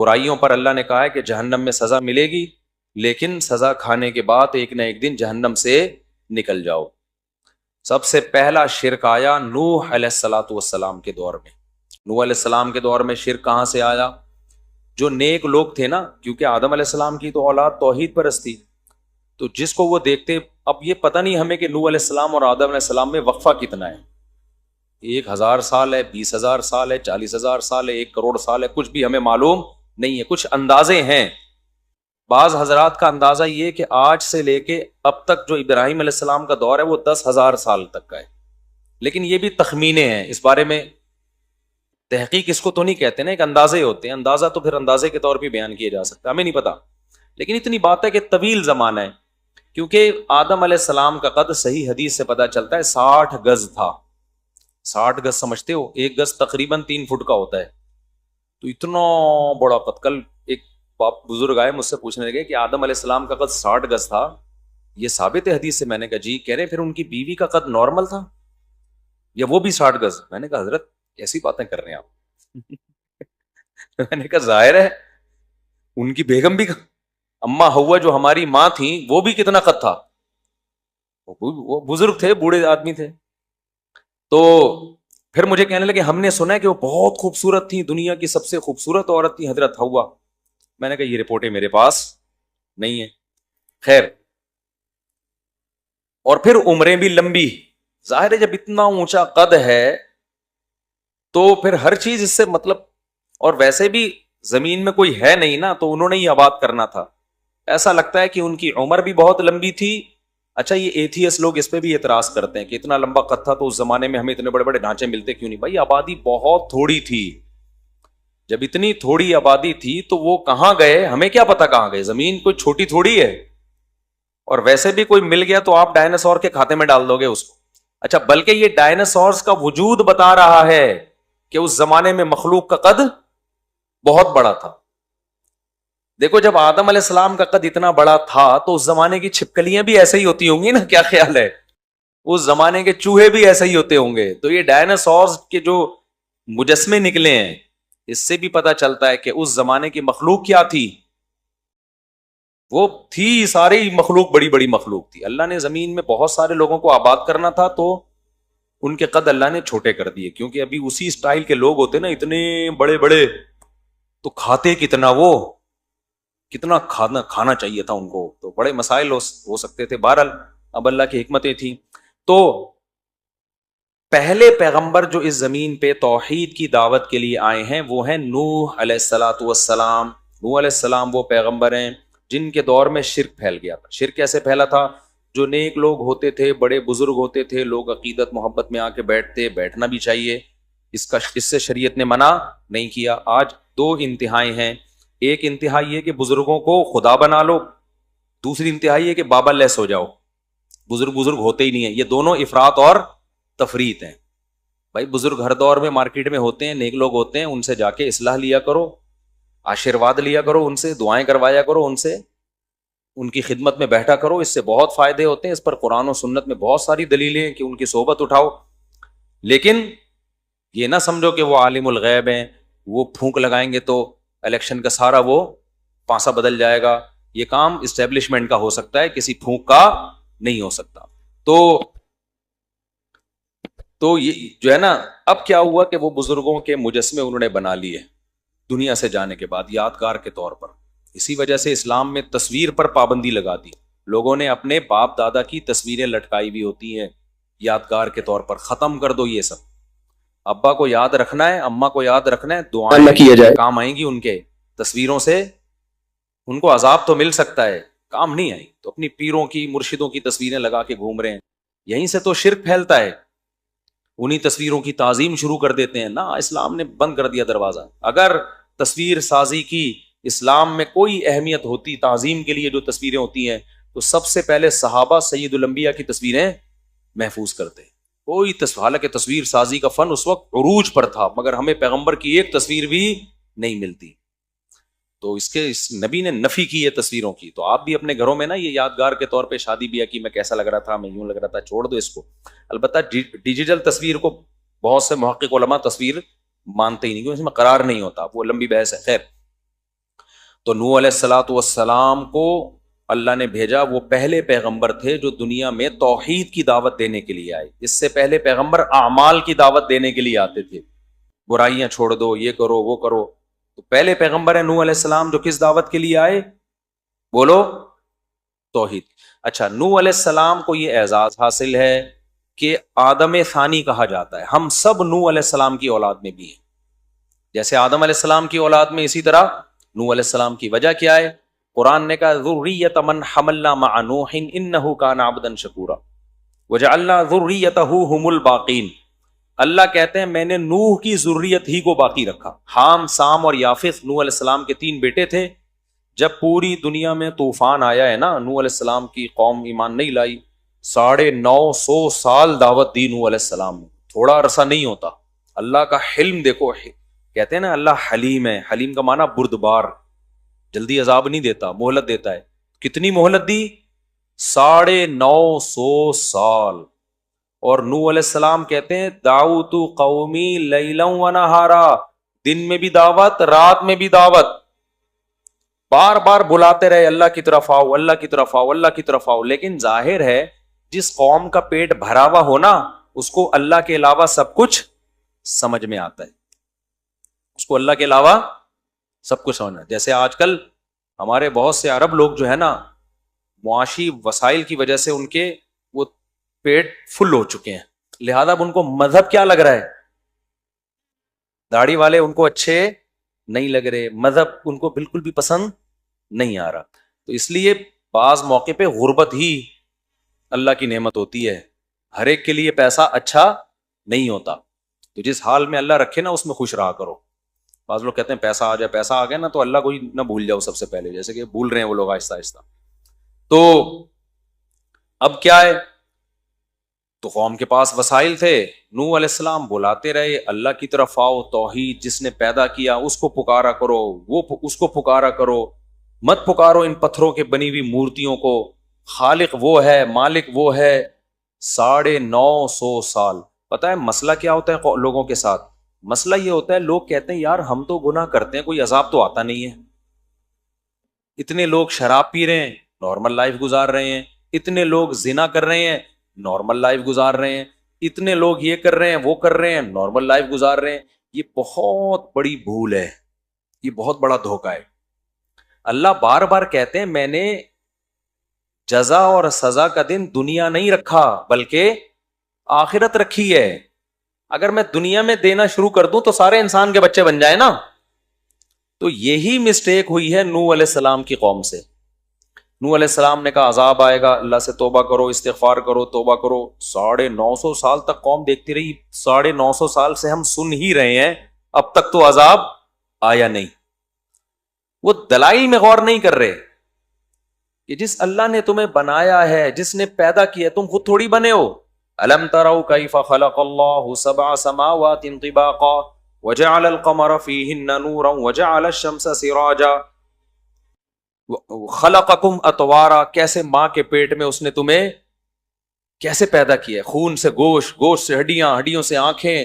برائیوں پر اللہ نے کہا ہے کہ جہنم میں سزا ملے گی، لیکن سزا کھانے کے بعد ایک نہ ایک دن جہنم سے نکل جاؤ۔ سب سے پہلا شرک آیا نوح علیہ الصلوۃ والسلام کے دور میں۔ نوح علیہ السلام کے دور میں شرک کہاں سے آیا؟ جو نیک لوگ تھے نا، کیونکہ آدم علیہ السلام کی تو اولاد توحید پرست تھی، تو جس کو وہ دیکھتے، اب یہ پتہ نہیں ہمیں کہ نوح علیہ السلام اور آدم علیہ السلام میں وقفہ کتنا ہے، 1000 سال ہے، 20,000 سال ہے، 40,000 سال ہے، 1 کروڑ سال ہے، کچھ بھی ہمیں معلوم نہیں ہے، کچھ اندازے ہیں۔ بعض حضرات کا اندازہ یہ کہ آج سے لے کے اب تک جو ابراہیم علیہ السلام کا دور ہے وہ 10,000 سال تک کا ہے، لیکن یہ بھی تخمینے ہیں، اس بارے میں تحقیق اس کو تو نہیں کہتے نا، ایک اندازے ہوتے ہیں، اندازہ تو پھر اندازے کے طور پہ بیان کیا جا سکتا ہے، ہمیں نہیں پتا، لیکن اتنی بات ہے کہ طویل زمانہ ہے، کیونکہ آدم علیہ السلام کا قد صحیح حدیث سے پتا چلتا ہے 60 گز تھا۔ 60 گز سمجھتے ہو؟ 1 گز تقریباً 3 فٹ کا ہوتا ہے، تو اتنا بڑا قد۔ کل ایک بزرگ آئے مجھ سے پوچھنے لگے کہ آدم علیہ السلام کا قد 60 گز تھا، یہ ثابت ہے حدیث سے؟ میں نے کہا جی۔ کہہ رہے پھر ان کی بیوی کا قد نارمل تھا یا وہ بھی 60 گز؟ میں نے کہا حضرت ایسی باتیں کر رہے ہیں آپ میں نے کہا ظاہر ہے ان کی بیگم بھی، اما ہوا جو ہماری ماں تھیں، وہ بھی کتنا قد تھا، وہ بزرگ تھے، بوڑھے آدمی تھے۔ تو پھر مجھے کہنے لگے ہم نے سنا ہے کہ وہ بہت خوبصورت تھی، دنیا کی سب سے خوبصورت عورت تھی حضرت ہوا۔ میں نے کہا یہ رپورٹیں میرے پاس نہیں ہے، خیر۔ اور پھر عمریں بھی لمبی، ظاہر ہے جب اتنا اونچا قد ہے تو پھر ہر چیز اس سے مطلب، اور ویسے بھی زمین میں کوئی ہے نہیں نا، تو انہوں نے ہی آباد کرنا تھا۔ ایسا لگتا ہے کہ ان کی عمر بھی بہت لمبی تھی۔ اچھا یہ ایتھیس لوگ اس پہ بھی اعتراض کرتے ہیں کہ اتنا لمبا قد تھا تو اس زمانے میں ہمیں اتنے بڑے بڑے ڈھانچے ملتے کیوں نہیں؟ بھائی آبادی بہت تھوڑی تھی، جب اتنی تھوڑی آبادی تھی تو وہ کہاں گئے ہمیں کیا پتا کہاں گئے، زمین کوئی چھوٹی تھوڑی ہے، اور ویسے بھی کوئی مل گیا تو آپ ڈائناسور کے کھاتے میں ڈال دو گے اس کو۔ اچھا بلکہ یہ ڈائناسورز کا وجود بتا رہا ہے کہ اس زمانے میں مخلوق کا قد بہت بڑا تھا۔ دیکھو جب آدم علیہ السلام کا قد اتنا بڑا تھا تو اس زمانے کی چھپکلیاں بھی ایسے ہی ہوتی ہوں گی نا، کیا خیال ہے؟ اس زمانے کے چوہے بھی ایسے ہی ہوتے ہوں گے۔ تو یہ ڈائناسورز کے جو مجسمے نکلے ہیں، اس سے بھی پتا چلتا ہے کہ اس زمانے کی مخلوق کیا تھی، وہ تھی ساری مخلوق بڑی بڑی مخلوق تھی۔ اللہ نے زمین میں بہت سارے لوگوں کو آباد کرنا تھا تو ان کے قد اللہ نے چھوٹے کر دیے، کیونکہ ابھی اسی سٹائل کے لوگ ہوتے نا اتنے بڑے بڑے، تو کھاتے کتنا، وہ کتنا کھانا چاہیے تھا ان کو، تو بڑے مسائل ہو سکتے تھے۔ بہرحال اب اللہ کی حکمتیں تھیں۔ تو پہلے پیغمبر جو اس زمین پہ توحید کی دعوت کے لیے آئے ہیں وہ ہیں نوح علیہ الصلوۃ والسلام۔ نوح علیہ السلام وہ پیغمبر ہیں جن کے دور میں شرک پھیل گیا تھا۔ شرک کیسے پھیلا تھا؟ جو نیک لوگ ہوتے تھے، بڑے بزرگ ہوتے تھے، لوگ عقیدت محبت میں آ کے بیٹھنا بھی چاہیے، اس سے شریعت نے منع نہیں کیا۔ آج 2 انتہائی ہیں، ایک انتہا یہ کہ بزرگوں کو خدا بنا لو، دوسری انتہا یہ کہ بابا لیس ہو جاؤ، بزرگ ہوتے ہی نہیں ہیں۔ یہ دونوں افراط اور تفریط ہیں۔ بھائی بزرگ ہر دور میں مارکیٹ میں ہوتے ہیں، نیک لوگ ہوتے ہیں، ان سے جا کے اصلاح لیا کرو، آشیرواد لیا کرو، ان سے دعائیں کروایا کرو، ان سے ان کی خدمت میں بیٹھا کرو، اس سے بہت فائدے ہوتے ہیں۔ اس پر قرآن و سنت میں بہت ساری دلیلیں ہیں کہ ان کی صحبت اٹھاؤ، لیکن یہ نہ سمجھو کہ وہ عالم الغیب ہیں، وہ پھونک لگائیں گے تو الیکشن کا سارا وہ پانسا بدل جائے گا۔ یہ کام اسٹیبلشمنٹ کا ہو سکتا ہے، کسی پھونک کا نہیں ہو سکتا۔ تو یہ جو ہے نا، اب کیا ہوا کہ وہ بزرگوں کے مجسمے انہوں نے بنا لیے دنیا سے جانے کے بعد یادگار کے طور پر۔ اسی وجہ سے اسلام میں تصویر پر پابندی لگا دی، لوگوں نے اپنے باپ دادا کی تصویریں لٹکائی بھی ہوتی ہیں یادگار کے طور پر۔ ختم کر دو یہ سب۔ ابا کو یاد رکھنا ہے، اما کو یاد رکھنا ہے، دعائیں کیا جائے، کام آئیں گی ان کے تصویروں سے۔ ان کو عذاب تو مل سکتا ہے، کام نہیں آئی، تو اپنی پیروں کی مرشدوں کی تصویریں لگا کے گھوم رہے ہیں، یہیں سے تو شرک پھیلتا ہے۔ انہی تصویروں کی تعظیم شروع کر دیتے ہیں نا، اسلام نے بند کر دیا دروازہ۔ اگر تصویر سازی کی اسلام میں کوئی اہمیت ہوتی تعظیم کے لیے جو تصویریں ہوتی ہیں، تو سب سے پہلے صحابہ سید الانبیاء کی تصویریں محفوظ کرتے۔ کوئی حالانکہ تصویر سازی کا فن اس وقت عروج پر تھا، مگر ہمیں پیغمبر کی ایک تصویر بھی نہیں ملتی، تو اس نبی نے نفی کی ہے تصویروں کی۔ تو آپ بھی اپنے گھروں میں نا یہ یادگار کے طور پہ شادی بیاہ کی، میں کیسا لگ رہا تھا، میں یوں لگ رہا تھا، چھوڑ دو اس کو۔ البتہ ڈیجیٹل تصویر کو بہت سے محقق علماء تصویر مانتے ہی نہیں، کیونکہ اس میں قرار نہیں ہوتا، وہ لمبی بحث ہے۔ خیر، تو نوح علیہ الصلوۃ والسلام کو اللہ نے بھیجا، وہ پہلے پیغمبر تھے جو دنیا میں توحید کی دعوت دینے کے لیے آئے. اس سے پہلے پیغمبر اعمال کی دعوت دینے کے لیے آتے تھے، برائیاں چھوڑ دو، یہ کرو وہ کرو. تو پہلے پیغمبر ہے نوح علیہ السلام جو کس دعوت کے لیے آئے؟ بولو، توحید. اچھا، نوح علیہ السلام کو یہ اعزاز حاصل ہے کہ آدم ثانی کہا جاتا ہے. ہم سب نوح علیہ السلام کی اولاد میں بھی ہیں، جیسے آدم علیہ السلام کی اولاد میں، اسی طرح نوح علیہ السلام کی. وجہ کیا ہے؟ قرآن نے کہا ذریۃ من حملنا مع نوح انہ کان عبدا شکورا وجعلنا ذریتہ هم الباقین. اللہ کہتے ہیں میں نے نوح کی ذریت ہی کو باقی رکھا. حام، سام اور یافث نوح علیہ السلام کے 3 بیٹے تھے. جب پوری دنیا میں طوفان آیا ہے نا، نوح علیہ السلام کی قوم ایمان نہیں لائی. 950 سال دعوت دی نوح علیہ السلام نے، تھوڑا عرصہ نہیں ہوتا. اللہ کا حلم دیکھو، کہتے ہیں نا اللہ حلیم ہے. حلیم کا معنی بردبار، جلدی عذاب نہیں دیتا، مہلت دیتا ہے. کتنی مہلت دی؟ 950 سال. اور نوح علیہ السلام کہتے ہیں دعوت قومی لیلا و نہارا، دن میں بھی دعوت، رات میں بھی دعوت. بار بار بلاتے رہے اللہ کی طرف آؤ، اللہ کی طرف آؤ، اللہ کی طرف آؤ. لیکن ظاہر ہے جس قوم کا پیٹ بھرا ہوا ہونا، اس کو اللہ کے علاوہ سب کچھ سمجھ میں آتا ہے. اس کو اللہ کے علاوہ سب کچھ سمجھنا. جیسے آج کل ہمارے بہت سے عرب لوگ جو ہے نا، معاشی وسائل کی وجہ سے ان کے وہ پیٹ فل ہو چکے ہیں، لہذا اب ان کو مذہب کیا لگ رہا ہے؟ داڑھی والے ان کو اچھے نہیں لگ رہے، مذہب ان کو بالکل بھی پسند نہیں آ رہا. تو اس لیے بعض موقع پہ غربت ہی اللہ کی نعمت ہوتی ہے. ہر ایک کے لیے پیسہ اچھا نہیں ہوتا. تو جس حال میں اللہ رکھے نا اس میں خوش رہا کرو. بعض لوگ کہتے ہیں پیسہ آ جائے، پیسہ آ گیا نا تو اللہ کو ہی نہ بھول جاؤ سب سے پہلے، جیسے کہ بھول رہے ہیں وہ لوگ آہستہ آہستہ. تو اب کیا ہے؟ تو قوم کے پاس وسائل تھے، نوح علیہ السلام بلاتے رہے اللہ کی طرف آؤ، توحید جس نے پیدا کیا اس کو پکارا کرو، وہ اس کو پکارا کرو، مت پکارو ان پتھروں کے بنی ہوئی مورتیوں کو. خالق وہ ہے، مالک وہ ہے. 950 سال. پتہ ہے مسئلہ کیا ہوتا ہے لوگوں کے ساتھ؟ مسئلہ یہ ہوتا ہے لوگ کہتے ہیں یار ہم تو گناہ کرتے ہیں، کوئی عذاب تو آتا نہیں ہے. اتنے لوگ شراب پی رہے ہیں، نارمل لائف گزار رہے ہیں. اتنے لوگ زنا کر رہے ہیں، نارمل لائف گزار رہے ہیں. اتنے لوگ یہ کر رہے ہیں، وہ کر رہے ہیں، نارمل لائف گزار رہے ہیں. یہ بہت بڑی بھول ہے، یہ بہت بڑا دھوکہ ہے. اللہ بار بار کہتے ہیں میں نے جزا اور سزا کا دن دنیا نہیں رکھا بلکہ آخرت رکھی ہے. اگر میں دنیا میں دینا شروع کر دوں تو سارے انسان کے بچے بن جائیں نا. تو یہی مسٹیک ہوئی ہے نوح علیہ السلام کی قوم سے. نوح علیہ السلام نے کہا عذاب آئے گا، اللہ سے توبہ کرو، استغفار کرو، توبہ کرو. 950 سال تک قوم دیکھتی رہی. 950 سال سے ہم سن ہی رہے ہیں، اب تک تو عذاب آیا نہیں. وہ دلائل میں غور نہیں کر رہے کہ جس اللہ نے تمہیں بنایا ہے، جس نے پیدا کیا، تم خود تھوڑی بنے ہو. الم تروا کیف خلق اللہ 7 سماوات طباقا وجعل القمر فیہن نورا وجعل الشمس سراجا خلقکم اطوارا. کیسے ماں کے پیٹ میں اس نے تمہیں کیسے پیدا کیا، خون سے گوشت، گوشت سے ہڈیاں، ہڈیوں سے آنکھیں،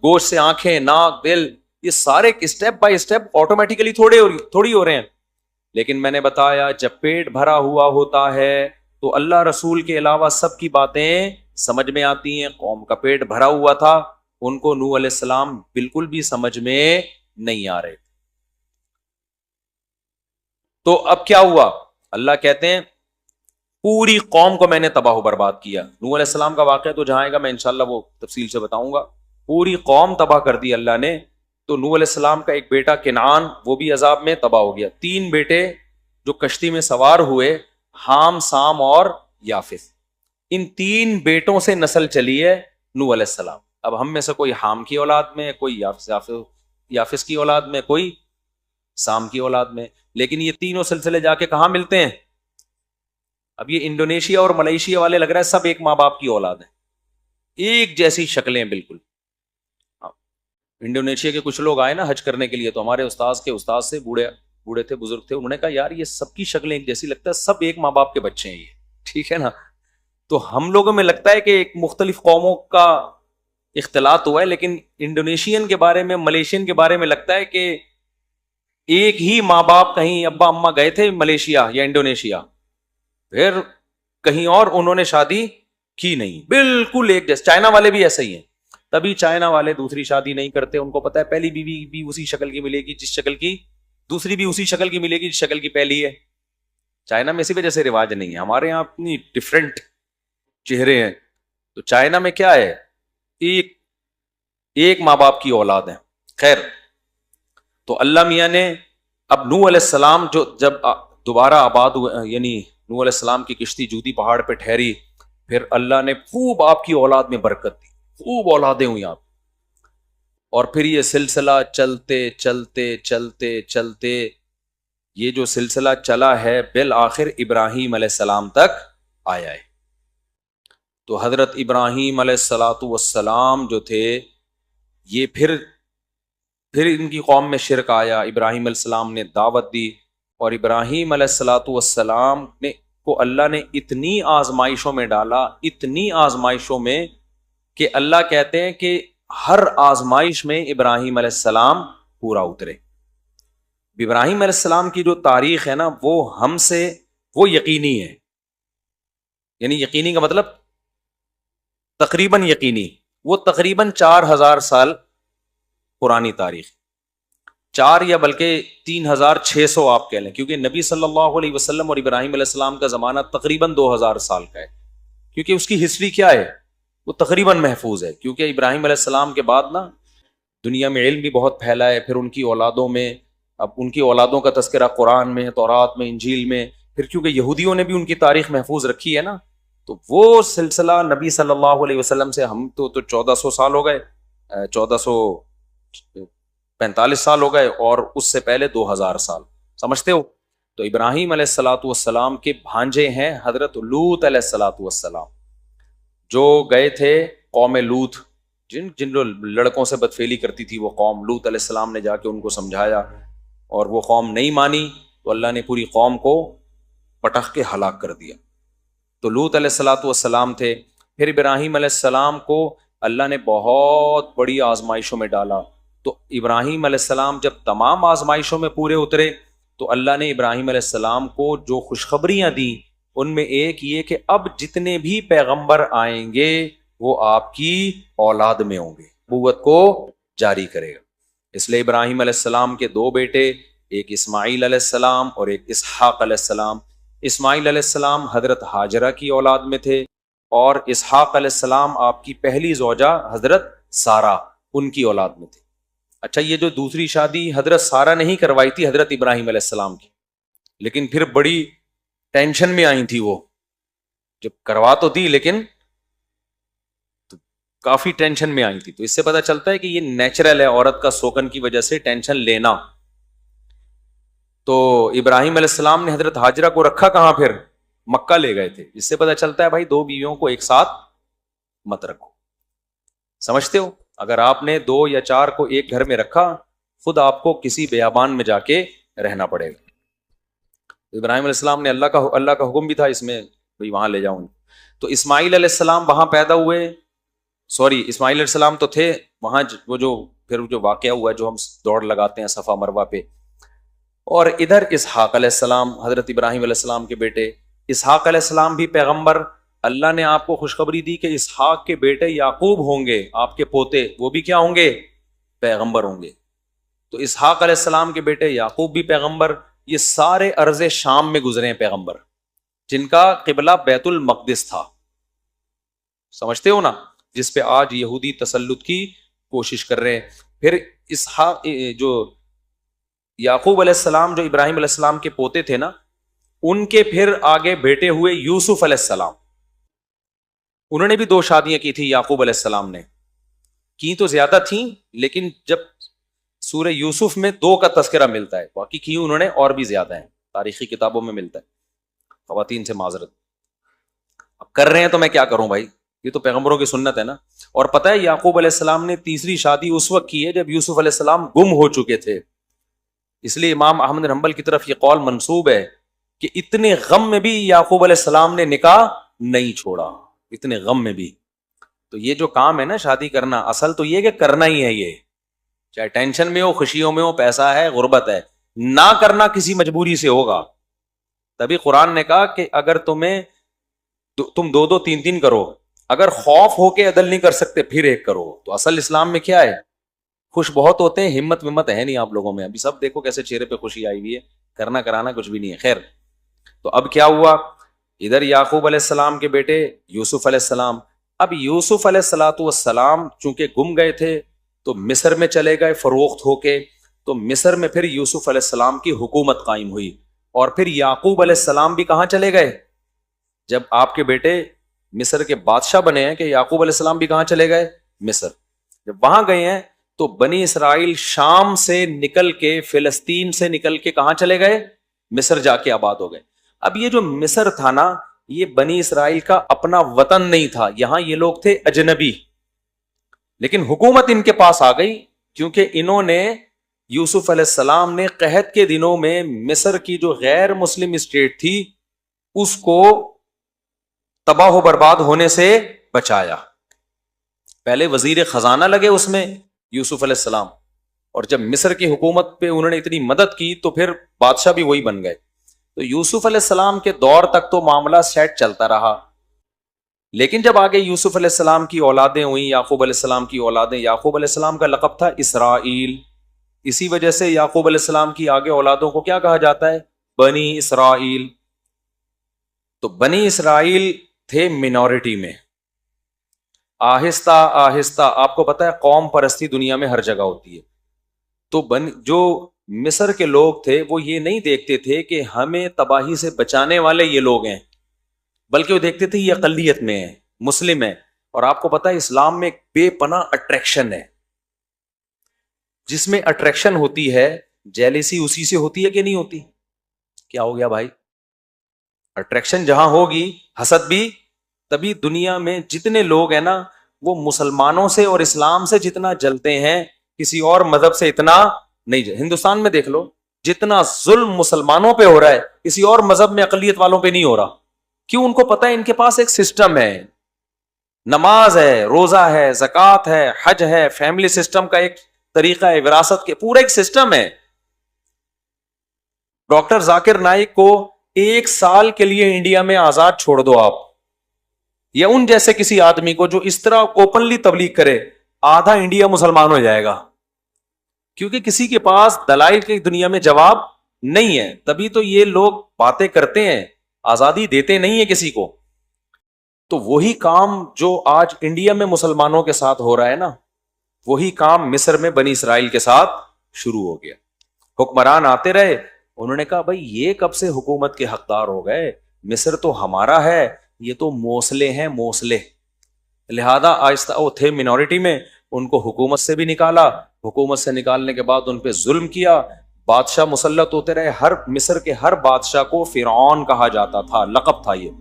گوشت سے آنکھیں، ناک، دل. یہ سارے اسٹیپ بائی اسٹیپ آٹومیٹیکلی تھوڑی ہو رہے ہیں. لیکن میں نے بتایا جب پیٹ بھرا ہوا ہوتا ہے تو اللہ رسول کے علاوہ سب کی باتیں سمجھ میں آتی ہیں. قوم کا پیٹ بھرا ہوا تھا، ان کو نوح علیہ السلام بالکل بھی سمجھ میں نہیں آ رہے. تو اب کیا ہوا؟ اللہ کہتے ہیں پوری قوم کو میں نے تباہ و برباد کیا. نوح علیہ السلام کا واقعہ تو جہاں آئے گا میں انشاءاللہ وہ تفصیل سے بتاؤں گا. پوری قوم تباہ کر دی اللہ نے. تو نوح علیہ السلام کا ایک بیٹا کنعان، وہ بھی عذاب میں تباہ ہو گیا. 3 بیٹے جو کشتی میں سوار ہوئے، حام، سام اور یافث. ان 3 بیٹوں سے نسل چلی ہے نوح علیہ السلام. اب ہم میں سے کوئی حام کی اولاد میں، کوئی یافث کی اولاد میں، کوئی سام کی اولاد میں. لیکن یہ تینوں سلسلے جا کے کہاں ملتے ہیں؟ اب یہ انڈونیشیا اور ملیشیا والے لگ رہا ہے سب ایک ماں باپ کی اولاد ہیں، ایک جیسی شکلیں بالکل. انڈونیشیا کے کچھ لوگ آئے نا حج کرنے کے لیے، تو ہمارے استاد سے بوڑھے تھے، بزرگ تھے، انہوں نے کہا یار یہ سب کی شکلیں ایک جیسی، لگتا ہے سب ایک ماں باپ کے بچے ہیں یہ. ٹھیک ہے نا؟ تو ہم لوگوں میں لگتا ہے کہ ایک مختلف قوموں کا اختلاط ہوا ہے، لیکن انڈونیشین کے بارے میں، ملیشین کے بارے میں لگتا ہے کہ ایک ہی ماں باپ کہیں ابا اماں گئے تھے ملیشیا یا انڈونیشیا، پھر کہیں اور انہوں نے شادی کی نہیں، بالکل ایک جیسے. چائنا والے بھی ایسے ہی ہیں، تبھی چائنا والے دوسری شادی نہیں کرتے، ان کو پتا ہے پہلی بیوی بھی اسی شکل کی ملے گی جس شکل کی دوسری بھی اسی شکل کی ملے گی جس شکل کی پہلی ہے. چائنا میں اسی وجہ سے رواج نہیں ہے، ہمارے یہاں اپنی ڈفرینٹ چہرے ہیں. تو چائنا میں کیا ہے، ایک ماں باپ کی اولاد ہے. خیر، تو اللہ میاں نے اب نوح علیہ السلام جو جب دوبارہ آباد ہوئے، یعنی نوح علیہ السلام کی کشتی جودی پہاڑ پہ ٹھہری، پھر اللہ نے خوب آپ کی اولاد میں برکت دی، خوب اولادیں ہوئی آپ. اور پھر یہ سلسلہ چلتے چلتے چلتے چلتے یہ جو سلسلہ چلا ہے بالآخر ابراہیم علیہ السلام تک آیا ہے. تو حضرت ابراہیم علیہ الصلاۃ والسلام جو تھے، یہ پھر ان کی قوم میں شرک آیا. ابراہیم علیہ السلام نے دعوت دی، اور ابراہیم علیہ الصلاۃ والسلام نے کو اللہ نے اتنی آزمائشوں میں ڈالا، اتنی آزمائشوں میں کہ اللہ کہتے ہیں کہ ہر آزمائش میں ابراہیم علیہ السلام پورا اترے. ابراہیم علیہ السلام کی جو تاریخ ہے نا، وہ ہم سے وہ یقینی ہے. یعنی یقینی کا مطلب تقریباً یقینی، وہ تقریباً 4000 سال پرانی تاریخ، 4 یا بلکہ 3600 آپ کہہ لیں، کیونکہ نبی صلی اللہ علیہ وسلم اور ابراہیم علیہ السلام کا زمانہ تقریباً 2000 سال کا ہے. کیونکہ اس کی ہسٹری کیا ہے، وہ تقریباً محفوظ ہے. کیونکہ ابراہیم علیہ السلام کے بعد نا دنیا میں علم بھی بہت پھیلا ہے، پھر ان کی اولادوں میں، اب ان کی اولادوں کا تذکرہ قرآن میں، تورات میں، انجیل میں، پھر کیونکہ یہودیوں نے بھی ان کی تاریخ محفوظ رکھی ہے نا، تو وہ سلسلہ نبی صلی اللہ علیہ وسلم سے ہم تو 1400 سال ہو گئے، 1445 سال ہو گئے، اور اس سے پہلے 2000 سال، سمجھتے ہو. تو ابراہیم علیہ الصلاۃ والسلام کے بھانجے ہیں حضرت لوط علیہ الصلاۃ والسلام، جو گئے تھے قوم لوط، جن لڑکوں سے بدفعلی کرتی تھی وہ قوم. لوط علیہ السلام نے جا کے ان کو سمجھایا، اور وہ قوم نہیں مانی، تو اللہ نے پوری قوم کو پٹخ کے ہلاک کر دیا. تو لوط علیہ الصلاۃ والسلام تھے. پھر ابراہیم علیہ السلام کو اللہ نے بہت بڑی آزمائشوں میں ڈالا. تو ابراہیم علیہ السلام جب تمام آزمائشوں میں پورے اترے، تو اللہ نے ابراہیم علیہ السلام کو جو خوشخبریاں دی، ان میں ایک یہ کہ اب جتنے بھی پیغمبر آئیں گے وہ آپ کی اولاد میں ہوں گے، نبوت کو جاری کرے گا. اس لیے ابراہیم علیہ السلام کے 2 بیٹے، ایک اسماعیل علیہ السلام اور ایک اسحاق علیہ السلام. اسماعیل علیہ السلام حضرت ہاجرہ کی اولاد میں تھے، اور اسحاق علیہ السلام آپ کی پہلی زوجہ حضرت سارہ، ان کی اولاد میں تھے. اچھا، یہ جو دوسری شادی حضرت سارہ نہیں کروائی تھی حضرت ابراہیم علیہ السلام کی، لیکن پھر بڑی ٹینشن میں آئی تھی. وہ جب کروا تو دی لیکن کافی ٹینشن میں آئی تھی. تو اس سے پتہ چلتا ہے کہ یہ نیچرل ہے عورت کا سوکن کی وجہ سے ٹینشن لینا. تو ابراہیم علیہ السلام نے حضرت ہاجرہ کو رکھا کہاں، پھر مکہ لے گئے تھے. اس سے پتہ چلتا ہے بھائی 2 بیویوں کو ایک ساتھ مت رکھو. سمجھتے ہو، اگر آپ نے 2 یا 4 کو ایک گھر میں رکھا، خود آپ کو کسی بیابان میں جا کے رہنا پڑے گا. ابراہیم علیہ السلام نے اللہ کا حکم بھی تھا اس میں، بھائی وہاں لے جاؤں. تو اسماعیل علیہ السلام وہاں پیدا ہوئے، اسماعیل علیہ السلام تو تھے وہاں، وہ جو پھر جو واقعہ ہوا جو ہم دوڑ لگاتے ہیں صفا مروہ پہ. اور ادھر اسحاق علیہ السلام حضرت ابراہیم علیہ السلام کے بیٹے. اسحاق علیہ السلام بھی پیغمبر. اللہ نے آپ کو خوشخبری دی کہ اسحاق کے بیٹے یعقوب ہوں گے، آپ کے پوتے، وہ بھی کیا ہوں گے، پیغمبر ہوں گے. تو اسحاق علیہ السلام کے بیٹے یعقوب بھی پیغمبر. یہ سارے ارض شام میں گزرے ہیں پیغمبر، جن کا قبلہ بیت المقدس تھا. سمجھتے ہو نا، جس پہ آج یہودی تسلط کی کوشش کر رہے ہیں. پھر اسحاق جو یعقوب علیہ السلام جو ابراہیم علیہ السلام کے پوتے تھے نا، ان کے پھر آگے بیٹے ہوئے یوسف علیہ السلام. انہوں نے بھی 2 شادیاں کی تھی یعقوب علیہ السلام نے، کی تو زیادہ تھیں، لیکن جب سورہ یوسف میں 2 کا تذکرہ ملتا ہے، باقی کی انہوں نے اور بھی زیادہ ہیں، تاریخی کتابوں میں ملتا ہے. خواتین سے معذرت، اب کر رہے ہیں تو میں کیا کروں بھائی، یہ تو پیغمبروں کی سنت ہے نا. اور پتہ ہے یعقوب علیہ السلام نے تیسری شادی اس وقت کی ہے جب یوسف علیہ السلام گم ہو چکے تھے. اس لیے امام احمد بن حنبل کی طرف یہ قول منسوب ہے کہ اتنے غم میں بھی یعقوب علیہ السلام نے نکاح نہیں چھوڑا، اتنے غم میں بھی. تو یہ جو کام ہے نا شادی کرنا، اصل تو یہ کہ کرنا ہی ہے، یہ چاہے ٹینشن میں ہو، خوشیوں میں ہو، پیسہ ہے، غربت ہے، نہ کرنا کسی مجبوری سے ہوگا. تبھی قرآن نے کہا کہ اگر تم دو دو تین تین کرو, اگر خوف ہو کے عدل نہیں کر سکتے پھر ایک کرو. تو اصل اسلام میں کیا ہے؟ خوش بہت ہوتے ہیں, ہمت ومت ہے نہیں آپ لوگوں میں. ابھی سب دیکھو کیسے چہرے پہ خوشی آئی ہوئی ہے, کرنا کرانا کچھ بھی نہیں ہے. خیر, تو اب کیا ہوا, ادھر یعقوب علیہ السلام کے بیٹے یوسف علیہ السلام. اب یوسف علیہ السلام چونکہ گم گئے تھے تو مصر میں چلے گئے فروخت ہو کے. تو مصر میں پھر یوسف علیہ السلام کی حکومت قائم ہوئی. اور پھر یعقوب علیہ السلام بھی کہاں چلے گئے؟ جب آپ کے بیٹے مصر کے بادشاہ بنے ہیں کہ یعقوب علیہ السلام بھی کہاں چلے گئے؟ مصر. جب وہاں گئے ہیں تو بنی اسرائیل شام سے نکل کے, فلسطین سے نکل کے کہاں چلے گئے؟ مصر جا کے آباد ہو گئے. اب یہ جو مصر تھا نا, یہ بنی اسرائیل کا اپنا وطن نہیں تھا, یہاں یہ لوگ تھے اجنبی. لیکن حکومت ان کے پاس آ گئی کیونکہ انہوں نے, یوسف علیہ السلام نے قحط کے دنوں میں مصر کی جو غیر مسلم اسٹیٹ تھی اس کو تباہ و برباد ہونے سے بچایا. پہلے وزیر خزانہ لگے اس میں یوسف علیہ السلام, اور جب مصر کی حکومت پہ انہوں نے اتنی مدد کی تو پھر بادشاہ بھی وہی بن گئے. تو یوسف علیہ السلام کے دور تک تو معاملہ سیٹ چلتا رہا. لیکن جب آگے یوسف علیہ السلام کی اولادیں ہوئیں, یعقوب علیہ السلام کی اولادیں, یعقوب علیہ السلام کا لقب تھا اسرائیل. اسی وجہ سے یعقوب علیہ السلام کی آگے اولادوں کو کیا کہا جاتا ہے؟ بنی اسرائیل. تو بنی اسرائیل تھے منورٹی میں. آہستہ آہستہ, آپ کو پتا ہے قوم پرستی دنیا میں ہر جگہ ہوتی ہے. تو جو مصر کے لوگ تھے وہ یہ نہیں دیکھتے تھے کہ ہمیں تباہی سے بچانے والے یہ لوگ ہیں, بلکہ وہ دیکھتے تھے یہ اقلیت میں ہیں, مسلم ہیں. اور آپ کو پتا ہے اسلام میں ایک بے پناہ اٹریکشن ہے. جس میں اٹریکشن ہوتی ہے جیلیسی اسی سے ہوتی ہے کہ نہیں ہوتی؟ کیا ہو گیا بھائی؟ اٹریکشن جہاں ہوگی حسد بھی. تبھی دنیا میں جتنے لوگ ہیں نا وہ مسلمانوں سے اور اسلام سے جتنا جلتے ہیں کسی اور مذہب سے اتنا نہیں. ہندوستان میں دیکھ لو, جتنا ظلم مسلمانوں پہ ہو رہا ہے کسی اور مذہب میں اقلیت والوں پہ نہیں ہو رہا. کیوں؟ ان کو پتا ہے ان کے پاس ایک سسٹم ہے, نماز ہے, روزہ ہے, زکوٰۃ ہے, حج ہے, فیملی سسٹم کا ایک طریقہ ہے, وراثت کے پورا ایک سسٹم ہے. ڈاکٹر ذاکر نائک کو 1 سال کے لیے انڈیا میں آزاد چھوڑ دو آپ, یا ان جیسے کسی آدمی کو جو اس طرح اوپنلی تبلیغ کرے, آدھا انڈیا مسلمان ہو جائے گا. کیونکہ کسی کے پاس دلائل کی دنیا میں جواب نہیں ہے. تبھی تو یہ لوگ باتیں کرتے ہیں, آزادی دیتے نہیں ہیں کسی کو. تو وہی کام جو آج انڈیا میں مسلمانوں کے ساتھ ہو رہا ہے نا, وہی کام مصر میں بنی اسرائیل کے ساتھ شروع ہو گیا. حکمران آتے رہے, انہوں نے کہا بھائی یہ کب سے حکومت کے حقدار ہو گئے, مصر تو ہمارا ہے, یہ تو موصلے ہیں موصلے. لہذا آہستہ وہ تھے منورٹی میں, ان کو حکومت سے بھی نکالا. حکومت سے نکالنے کے بعد ان پہ ظلم کیا, بادشاہ مسلط ہوتے رہے. ہر مصر کے ہر بادشاہ کو فرعون کہا جاتا تھا, لقب تھا یہ.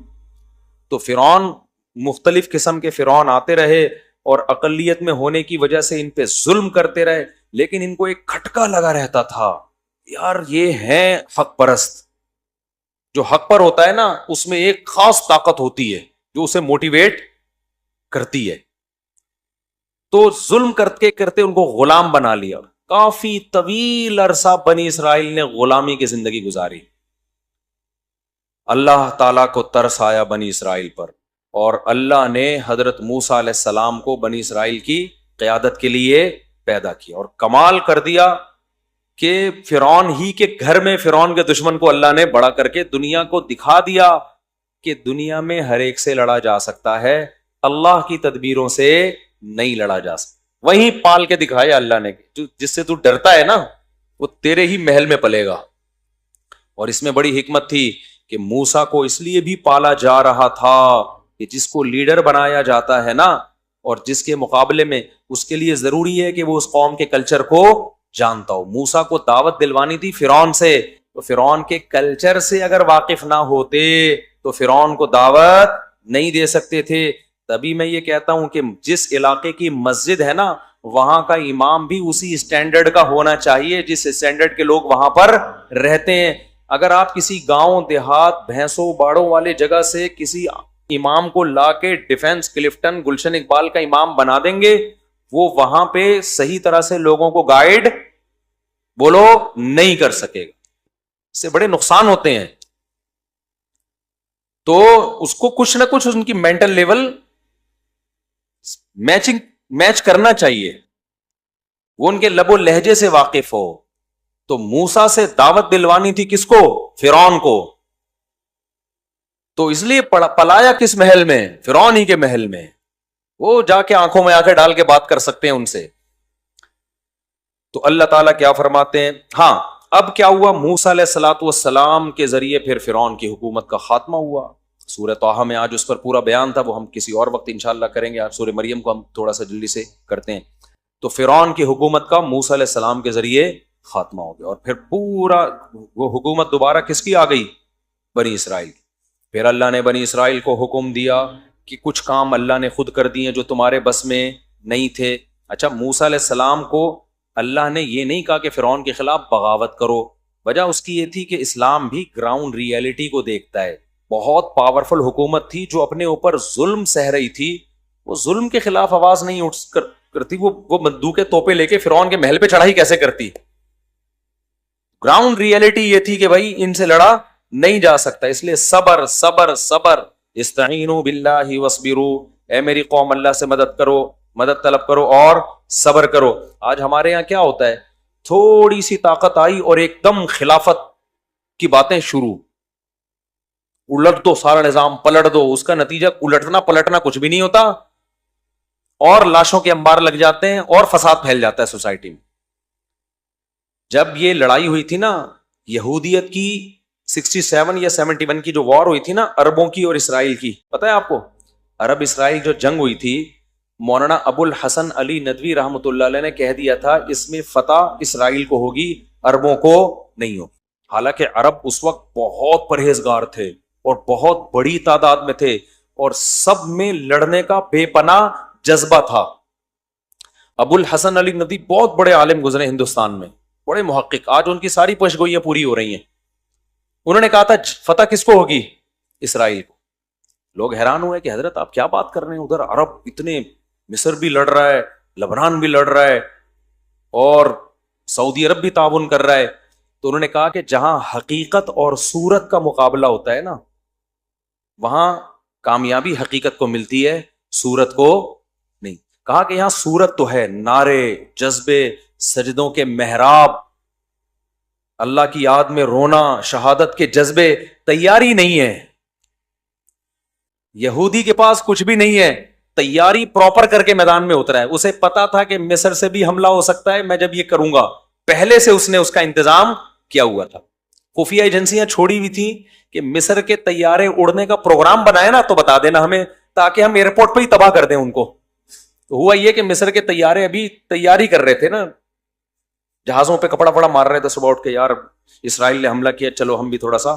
تو فرعون, مختلف قسم کے فرعون آتے رہے اور اقلیت میں ہونے کی وجہ سے ان پہ ظلم کرتے رہے. لیکن ان کو ایک کھٹکا لگا رہتا تھا, یار یہ ہیں حق پرست. جو حق پر ہوتا ہے نا اس میں ایک خاص طاقت ہوتی ہے جو اسے موٹیویٹ کرتی ہے. تو ظلم کرتے کرتے ان کو غلام بنا لیا. کافی طویل عرصہ بنی اسرائیل نے غلامی کی زندگی گزاری. اللہ تعالیٰ کو ترس آیا بنی اسرائیل پر, اور اللہ نے حضرت موسیٰ علیہ السلام کو بنی اسرائیل کی قیادت کے لیے پیدا کیا. اور کمال کر دیا کہ فرعون ہی کے گھر میں فرعون کے دشمن کو اللہ نے بڑا کر کے دنیا کو دکھا دیا کہ دنیا میں ہر ایک سے لڑا جا سکتا ہے, اللہ کی تدبیروں سے نہیں لڑا جا سکتا. وہیں پال کے دکھایا اللہ نے, جس سے تو ڈرتا ہے نا وہ تیرے ہی محل میں پلے گا. اور اس میں بڑی حکمت تھی کہ موسیٰ کو اس لیے بھی پالا جا رہا تھا کہ جس کو لیڈر بنایا جاتا ہے نا, اور جس کے مقابلے میں اس کے لیے ضروری ہے کہ وہ اس قوم کے کلچر کو جانتا ہو. موسیٰ کو دعوت دلوانی تھی فرعون سے, تو فرعون کے کلچر سے اگر واقف نہ ہوتے تو فرعون کو دعوت نہیں دے سکتے تھے. تبھی میں یہ کہتا ہوں کہ جس علاقے کی مسجد ہے نا وہاں کا امام بھی اسی اسٹینڈرڈ کا ہونا چاہیے جس اسٹینڈرڈ کے لوگ وہاں پر رہتے ہیں. اگر آپ کسی گاؤں دیہات بھینسوں باڑوں والے جگہ سے کسی امام کو لا کے ڈیفنس کلفٹن گلشن اقبال کا امام بنا دیں گے, وہ وہاں پہ صحیح طرح سے لوگوں کو گائیڈ وہ لوگ نہیں کر سکے گا، اس سے بڑے نقصان ہوتے ہیں. تو اس کو کچھ نہ کچھ ان کی مینٹل لیول میچ کرنا چاہیے، وہ ان کے لب و لہجے سے واقف ہو. تو موسیٰ سے دعوت دلوانی تھی کس کو؟ فرعون کو. تو اس لیے پلایا کس محل میں؟ فرعون ہی کے محل میں. وہ جا کے آنکھوں میں آنکھیں ڈال کے بات کر سکتے ہیں ان سے. تو اللہ تعالیٰ کیا فرماتے ہیں؟ ہاں اب کیا ہوا؟ موسیٰ علیہ الصلوۃ والسلام کے ذریعے پھر فرعون کی حکومت کا خاتمہ ہوا. سورہ طٰہٰ میں آج اس پر پورا بیان تھا، وہ ہم کسی اور وقت انشاءاللہ کریں گے. آج سورہ مریم کو ہم تھوڑا سا جلدی سے کرتے ہیں. تو فرعون کی حکومت کا موسیٰ علیہ السلام کے ذریعے خاتمہ ہو گیا، اور پھر پورا وہ حکومت دوبارہ کس کی آ گئی؟ بنی اسرائیل کی. پھر اللہ نے بنی اسرائیل کو حکم دیا کہ کچھ کام اللہ نے خود کر دیے جو تمہارے بس میں نہیں تھے. اچھا، موسیٰ علیہ السلام کو اللہ نے یہ نہیں کہا کہ فرعون کے خلاف بغاوت کرو، وجہ اس کی یہ تھی کہ اسلام بھی گراؤنڈ ریئلٹی کو دیکھتا ہے. بہت پاورفل حکومت تھی جو اپنے اوپر ظلم سہ رہی تھی، وہ ظلم کے خلاف آواز نہیں اٹھ کرتی، وہ بندوقیں توپیں لے کے فرعون کے محل پہ چڑھائی کیسے کرتی؟ گراؤنڈ ریئلٹی یہ تھی کہ بھائی ان سے لڑا نہیں جا سکتا. اس لیے صبر صبر صبر، استعینوا باللہ واصبروا، اے میری قوم اللہ سے مدد کرو، مدد طلب کرو اور صبر کرو. آج ہمارے یہاں کیا ہوتا ہے؟ تھوڑی سی طاقت آئی اور ایک دم خلافت کی باتیں شروع، الٹ دو سارا نظام، پلٹ دو. اس کا نتیجہ الٹنا پلٹنا کچھ بھی نہیں ہوتا، اور لاشوں کے انبار لگ جاتے ہیں اور فساد پھیل جاتا ہے سوسائٹی میں. جب یہ لڑائی ہوئی تھی نا یہودیت کی 67 یا 71 کی جو وار ہوئی تھی نا عربوں کی اور اسرائیل کی، پتہ ہے آپ کو؟ عرب اسرائیل جو جنگ ہوئی تھی، مولانا ابو الحسن علی ندوی رحمۃ اللہ علیہ نے کہہ دیا تھا اس میں فتح اسرائیل کو ہوگی، عربوں کو نہیں ہوگی. حالانکہ عرب اس وقت بہت پرہیزگار تھے اور بہت بڑی تعداد میں تھے، اور سب میں لڑنے کا بے پناہ جذبہ تھا. ابو الحسن علی ندوی بہت بڑے عالم گزرے ہندوستان میں، بڑے محقق، آج ان کی ساری پیشگوئیاں پوری ہو رہی ہیں. انہوں نے کہا تھا فتح کس کو ہوگی؟ اسرائیل کو. لوگ حیران ہوئے کہ حضرت آپ کیا بات کر رہے ہیں، ادھر عرب اتنے، مصر بھی لڑ رہا ہے، لبنان بھی لڑ رہا ہے، اور سعودی عرب بھی تعاون کر رہا ہے. تو انہوں نے کہا کہ جہاں حقیقت اور صورت کا مقابلہ ہوتا ہے نا، وہاں کامیابی حقیقت کو ملتی ہے، صورت کو نہیں. کہا کہ یہاں صورت تو ہے، نعرے، جذبے، سجدوں کے محراب، اللہ کی یاد میں رونا، شہادت کے جذبے، تیاری نہیں ہے. یہودی کے پاس کچھ بھی نہیں ہے، تیاری پراپر کر کے میدان میں اترا ہے. اسے پتا تھا کہ مصر سے بھی حملہ ہو سکتا ہے، میں جب یہ کروں گا، پہلے سے اس نے اس کا انتظام کیا ہوا تھا. خفیہ ایجنسیاں چھوڑی ہوئی تھی کہ مصر کے طیارے اڑنے کا پروگرام بنائے نا تو بتا دینا ہمیں، تاکہ ہم ایئرپورٹ پہ ہی تباہ کر دیں ان کو. تو ہوا یہ کہ مصر کے طیارے ابھی تیاری کر رہے تھے نا، جہازوں پہ کپڑا پڑا مار رہے تھے صبح اٹھ کے، یار اسرائیل نے حملہ کیا، چلو ہم بھی تھوڑا سا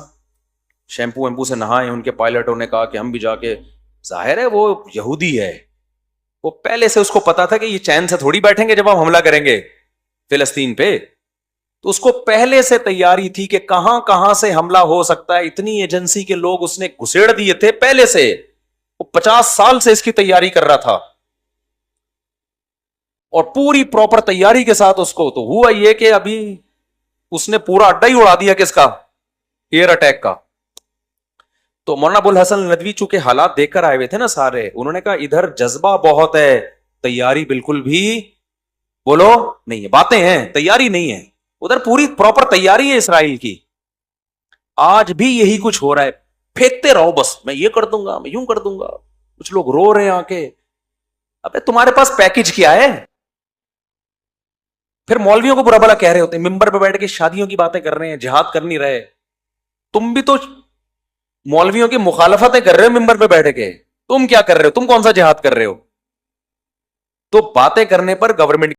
شیمپو ویمپو سے نہائیں. ان کے پائلٹوں نے کہا کہ ہم بھی جا کے، ظاہر ہے وہ یہودی ہے، وہ پہلے سے اس کو پتا تھا کہ یہ چین سے تھوڑی بیٹھیں گے جب ہم حملہ کریں گے فلسطین پہ. تو اس کو پہلے سے تیاری تھی کہ کہاں کہاں سے حملہ ہو سکتا ہے. اتنی ایجنسی کے لوگ اس نے گھسیڑ دیے تھے پہلے سے، وہ 50 سال سے اس کی تیاری کر رہا تھا، اور پوری پراپر تیاری کے ساتھ اس کو. تو ہوا یہ کہ ابھی اس نے پورا اڈا ہی اڑا دیا کس کا؟ ایئر اٹیک کا. تو مولانا ابو الحسن ندوی چونکہ حالات دیکھ کر آئے ہوئے تھے نا سارے، انہوں نے کہا ادھر جذبہ بہت ہے، تیاری بالکل بھی بولو نہیں ہے، باتیں ہیں تیاری نہیں ہے. ادھر پوری پراپر تیاری ہے اسرائیل کی. آج بھی یہی کچھ ہو رہا ہے، پھینکتے رہو بس، میں یہ کر دوں گا، میں یوں کر دوں گا. کچھ لوگ رو رہے ہیں آ کے، ابے تمہارے پاس پیکج کیا ہے؟ پھر مولویوں کو برا بھلا کہہ رہے ہوتے ہیں، ممبر پہ بیٹھ کے شادیوں کی باتیں کر رہے ہیں، جہاد کر نہیں رہے. تم بھی تو مولویوں کی مخالفتیں کر رہے ہو ممبر پہ بیٹھ کے، تم کیا کر رہے ہو؟ تم کون سا جہاد کر رہے ہو؟ تو باتیں کرنے پر گورنمنٹ